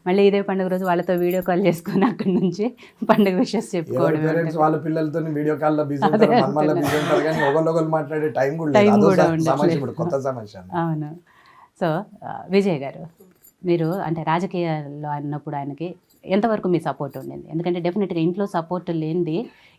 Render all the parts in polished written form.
మళ్ళీ ఇదే పండుగ రోజు వాళ్ళతో వీడియో కాల్ చేసుకొని అక్కడి నుంచి పండుగ విషెస్ చెప్పుకోవడం పేరెంట్స్ వాళ్ళ పిల్లలతో వీడియో కాల్ లో బిజీ ఉంటారు, మన వల్ల బిజీ ఉంటారు, కానీ ఒకళ్ళు మాట్లాడే టైం కూడా లేదు. అదో సమస్య, ఇప్పుడు కొత్త సమస్య. అవును. సో విజయ్ గారు, మీరు అంటే రాజకీయాల్లో అన్నప్పుడు ఆయనకి ఎంతవరకు మీ సపోర్ట్ ఉండింది? ఎందుకంటే డెఫినెట్గా ఇంట్లో సపోర్ట్ లేనిది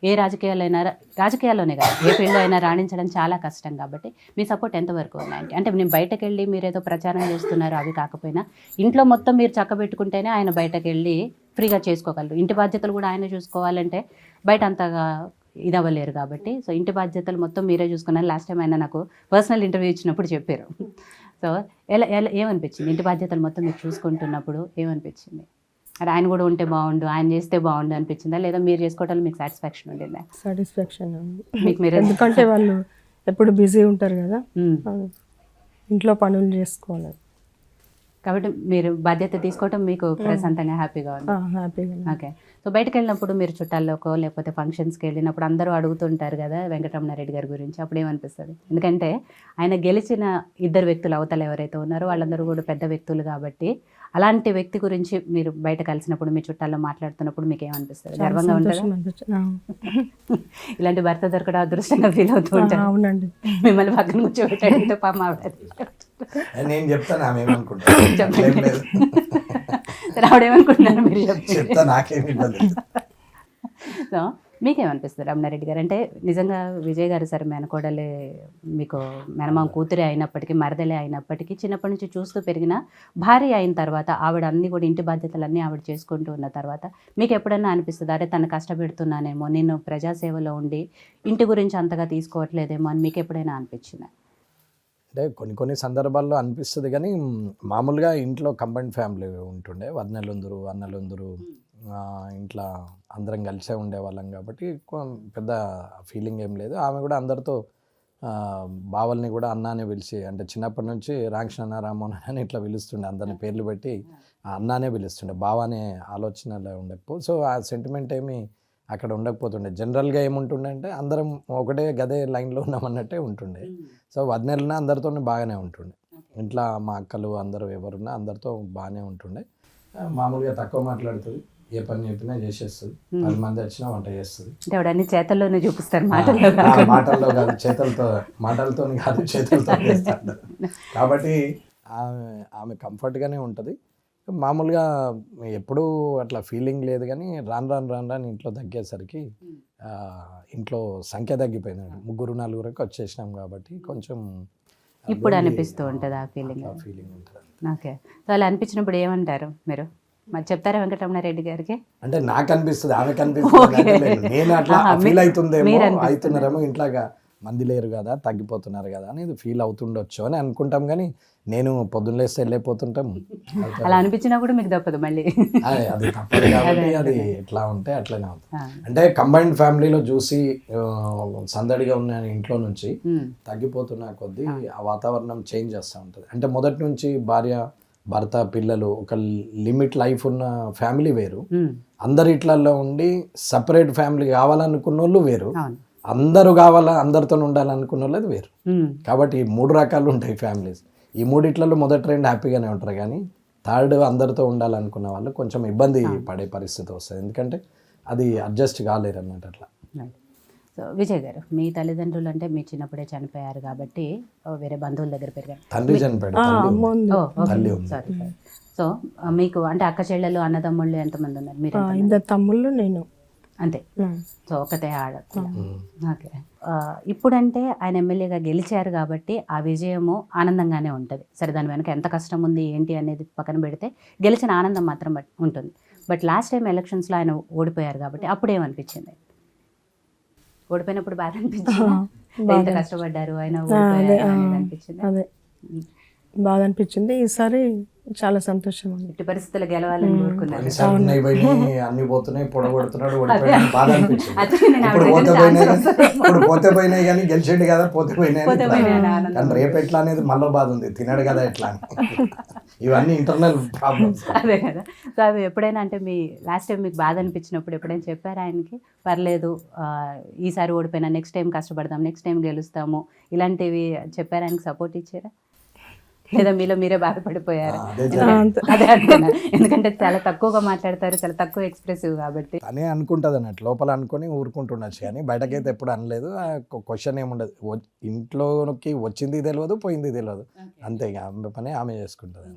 ఏ రాజకీయాల్లోనే కాదు ఏ ఫీల్డ్లో అయినా రాణించడం చాలా కష్టం. కాబట్టి మీ సపోర్ట్ ఎంతవరకు ఉన్నాయండి? అంటే నేను బయటకు వెళ్ళి మీరు ఏదో ప్రచారం చేస్తున్నారు అవి కాకపోయినా ఇంట్లో మొత్తం మీరు చక్కబెట్టుకుంటేనే ఆయన బయటకు వెళ్ళి ఫ్రీగా చేసుకోగలరు. ఇంటి బాధ్యతలు కూడా ఆయన చూసుకోవాలంటే బయట అంతగా ఇదవ్వలేరు. కాబట్టి సో ఇంటి బాధ్యతలు మొత్తం మీరే చూసుకున్నారు. లాస్ట్ టైం ఆయన నాకు పర్సనల్ ఇంటర్వ్యూ ఇచ్చినప్పుడు చెప్పారు. సో ఎలా ఏమనిపించింది ఇంటి బాధ్యతలు మొత్తం మీరు చూసుకుంటున్నప్పుడు? ఏమనిపించింది? అంటే ఆయన కూడా ఉంటే బాగుండు, ఆయన చేస్తే బాగుండు అనిపించిందా, లేదా మీరు చేసుకోవటం మీకు సాటిస్ఫాక్షన్ ఉండిందా? సాటిస్ఫాక్షన్ ఉంది మీకు మీరు, ఎందుకంటే వాళ్ళు ఎప్పుడు బిజీ ఉంటారు కదా, ఇంట్లో పనులు చేసుకోవాలి కాబట్టి మీరు బాధ్యత తీసుకోవటం మీకు ప్రశాంతంగా హ్యాపీగా ఉంది. హ్యాపీగా. ఓకే. సో బయటకు వెళ్ళినప్పుడు మీరు చుట్టాల్లోకో లేకపోతే ఫంక్షన్స్కి వెళ్ళినప్పుడు అందరూ అడుగుతుంటారు కదా వెంకటరమణారెడ్డి గారి గురించి, అప్పుడు ఏమనిపిస్తుంది? ఎందుకంటే ఆయన గెలిచిన ఇద్దరు వ్యక్తులు అవతల ఎవరైతే ఉన్నారో వాళ్ళందరూ కూడా పెద్ద వ్యక్తులు కాబట్టి అలాంటి వ్యక్తి గురించి మీరు బయట కలిసినప్పుడు మీ చుట్టాల్లో మాట్లాడుతున్నప్పుడు మీకు ఏమనిపిస్తుంది? గర్వంగా ఉంటుందా? ఇలాంటి భర్త దొరకడం అదృష్టంగా ఫీల్ అవుతూ ఉంటారు. అవునండి. మిమ్మల్ని పక్కన కూర్చోబెట్టాడంటే పాపం నేను చెప్తాను ఆమె ఏమనుకుంటాను, రావడేమనుకుంటున్నారు మీరు చెప్తా, నాకేమి ఇబ్బంది. సో మీకేమనిపిస్తుంది రమణారెడ్డి గారు? అంటే నిజంగా విజయ్ గారు సరే మేనకోడలే, మీకు మేనమామ కూతురే అయినప్పటికీ మరదలే అయినప్పటికీ చిన్నప్పటి నుంచి చూస్తూ పెరిగిన భార్య అయిన తర్వాత ఆవిడ అన్ని కూడా ఇంటి బాధ్యతలన్నీ ఆవిడ చేసుకుంటూ ఉన్న తర్వాత మీకు ఎప్పుడన్నా అనిపిస్తుంది అరే తను కష్టపెడుతున్నానేమో, నేను ప్రజాసేవలో ఉండి ఇంటి గురించి అంతగా తీసుకోవట్లేదేమో అని మీకు ఎప్పుడైనా అనిపించిందా? అంటే కొన్ని సందర్భాల్లో అనిపిస్తుంది, కానీ మామూలుగా ఇంట్లో కంబైన్డ్ ఫ్యామిలీ ఉంటుండే, వదినలుందరు అన్నలుందరు, ఇంట్లో అందరం కలిసే ఉండేవాళ్ళం కాబట్టి పెద్ద ఫీలింగ్ ఏం లేదు. ఆమె కూడా అందరితో బావల్ని కూడా అన్నానే పిలిచి, అంటే చిన్నప్పటి నుంచి రామకృష్ణ రామోహన్ అని ఇట్లా పిలుస్తుండే, అందరిని పేర్లు పెట్టి అన్నానే పిలుస్తుండే, బావానే ఆలోచనలో ఉండకపో. సో ఆ సెంటిమెంట్ ఏమి అక్కడ ఉండకపోతుండే. జనరల్గా ఏముంటుండే అంటే అందరం ఒకటే గదే లైన్లో ఉన్నామన్నట్టే ఉంటుండే. సో వదినెలున్నా అందరితో బాగానే ఉంటుండే. ఇంట్లో మా అక్కలు అందరూ ఎవరున్నా అందరితో బాగానే ఉంటుండే. మామూలుగా తక్కువ మాట్లాడుతుంది, ఏ పని చెప్పినా చేసేస్తుంది, 10 మంది వచ్చినా వంట చేస్తుంది. అన్ని చేతల్లోనే చూపిస్తారు, మాటల్లో కాదు మాటలతో కాదు చేతులతో చేస్తాడు. కాబట్టి ఆమె కంఫర్ట్గానే ఉంటుంది. మామూలుగా ఎప్పుడూ అట్లా ఫీలింగ్ లేదు, కానీ రాను ఇంట్లో తగ్గేసరికి ఇంట్లో సంఖ్య తగ్గిపోయింది. 3-4 వచ్చేసినాం కాబట్టి కొంచెం ఇప్పుడు అనిపిస్తూ ఉంటుంది ఆ ఫీలింగ్ ఉంటుంది. ఓకే. సో అలా అనిపించినప్పుడు ఏమంటారు మీరు? మరి చెప్తారా వెంకటరమణారెడ్డి గారికి? అంటే నాకు అనిపిస్తుంది, ఆమెకు అనిపిస్తుంది, నేను అట్లా ఫీల్ అవుతున్నారేమో, ఇంట్లాగా మంది లేరు కదా, తగ్గిపోతున్నారు కదా అనేది ఫీల్ అవుతుండొచ్చు అని అనుకుంటాం. కానీ నేను పొద్దున్న లేస్తే వెళ్ళిపోతుంటాం. అలా అనిపించినా కూడా మీకు తప్పదు మళ్ళీ, అది తప్పదు కాబట్టి అది ఎట్లా ఉంటే అట్లనే అవుతుంది. అంటే కంబైన్డ్ ఫ్యామిలీలో చూసి సందడిగా ఉన్న ఇంట్లో నుంచి తగ్గిపోతున్న కొద్దీ ఆ వాతావరణం చేంజ్ చేస్తూ ఉంటుంది. అంటే మొదటి నుంచి భార్య భర్త పిల్లలు ఒక లిమిట్ లైఫ్ ఉన్న ఫ్యామిలీ వేరు, అందరి ఇట్లలో ఉండి సపరేట్ ఫ్యామిలీ కావాలనుకున్న వాళ్ళు వేరు, అందరూ కావాలా అందరితో ఉండాలనుకున్న వాళ్ళది వేరు. కాబట్టి 3 రకాలు ఉంటాయి ఫ్యామిలీస్. ఈ 3 మొదటి 2 హ్యాపీగానే ఉంటారు, కానీ 3rd అందరితో ఉండాలనుకున్న వాళ్ళు కొంచెం ఇబ్బంది పడే పరిస్థితి వస్తుంది, ఎందుకంటే అది అడ్జస్ట్ కాలేరు అన్నట్టు అట్లా. సో విజయ్ గారు, మీ తల్లిదండ్రులు అంటే మీ చిన్నప్పుడే చనిపోయారు కాబట్టి వేరే బంధువుల దగ్గర పెరిగారు. తండ్రి చనిపోయాడు, తల్లి ఉంది. సారీ. సో మీకు అంటే అక్క చెల్లెలు అన్నదమ్ముళ్ళు ఎంతమంది ఉన్నారు? మీరు 2 తమ్ముళ్ళు, నేను అంతే. సో ఒకతే ఆడ. ఓకే. ఇప్పుడంటే ఆయన ఎమ్మెల్యేగా గెలిచారు కాబట్టి ఆ విజయము ఆనందంగానే ఉంటుంది. సరే దాని వెనక ఎంత కష్టం ఉంది ఏంటి అనేది పక్కన పెడితే గెలిచిన ఆనందం మాత్రం ఉంటుంది. బట్ లాస్ట్ టైం ఎలక్షన్స్లో ఆయన ఓడిపోయారు కాబట్టి అప్పుడు ఏమనిపించింది? ఓడిపోయినప్పుడు బాధ అనిపించింది, ఎంత కష్టపడ్డారు ఆయన అనిపించింది? అదే బాగా అనిపించింది. ఈసారి చాలా సంతోషం ఉంది. ఎట్టి పరిస్థితుల్లో గెలవాలని కోరుకున్నారు. అన్ని పోతున్నాయి, పొడగొడుతున్నాడు, బాధ అనిపించింది. ఇప్పుడు పోతే పోయినాయి కానీ గెలిచిండు కదా, పోతే పోయినాయి. కానీ రేపు ఎట్లా అనేది మళ్ళీ బాధ ఉంది, తినడు కదా ఎట్లా అని. ఇవన్నీ ఇంటర్నల్ ప్రాబ్లమ్స్. అదే కదా. సో అవి ఎప్పుడైనా అంటే మీ లాస్ట్ టైం మీకు బాధ అనిపించినప్పుడు ఎప్పుడైనా చెప్పారా ఆయనకి, పర్లేదు ఈసారి ఓడిపోయినా నెక్స్ట్ టైం కష్టపడదాం, నెక్స్ట్ టైం గెలుస్తాము, ఇలాంటివి చెప్పారా? ఆయనకి సపోర్ట్ ఇచ్చారా? లేదా మీలో మీరే బాధపడిపోయారా? అదే అదే అంటున్నా, ఎందుకంటే చాలా తక్కువగా మాట్లాడతారు, చాలా తక్కువ ఎక్స్ప్రెసివ్ కాబట్టి. తనే అనుకుంటుంది అన్నట్టు, లోపల అనుకొని ఊరుకుంటుండొచ్చు కానీ బయటకైతే ఎప్పుడు అనలేదు. క్వశ్చన్ ఏముండదు, ఇంట్లోకి వచ్చింది తెలియదు, పోయింది తెలియదు, అంతే. ఇక ఆమె పని ఆమె చేసుకుంటుంది.